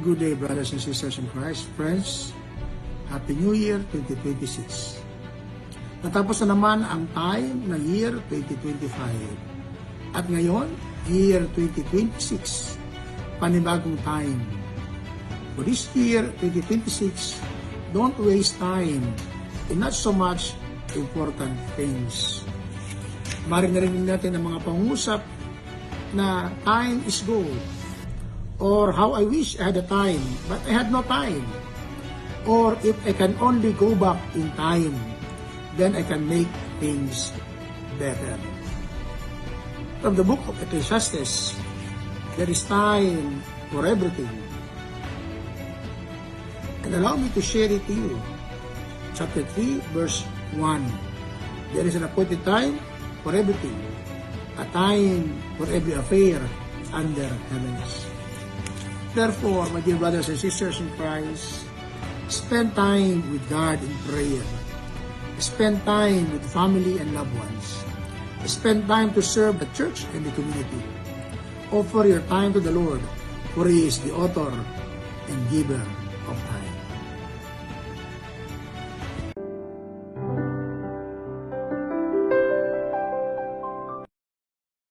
Good day, brothers and sisters in Christ. Friends, Happy New Year 2026. Natapos na naman ang time ng year 2025. At ngayon, year 2026, panibagong time. For this year 2026, don't waste time in not so much important things. Marinig natin ang mga pangusap na time is gold. Or how I wish I had a time, but I had no time. Or if I can only go back in time, then I can make things better. From the book of Ecclesiastes, there is time for everything. And allow me to share it to you. Chapter 3, verse 1. There is an appointed time for everything, a time for every affair under heavens. Therefore, my dear brothers and sisters in Christ, spend time with God in prayer. Spend time with family and loved ones. Spend time to serve the church and the community. Offer your time to the Lord, for He is the author and giver of time.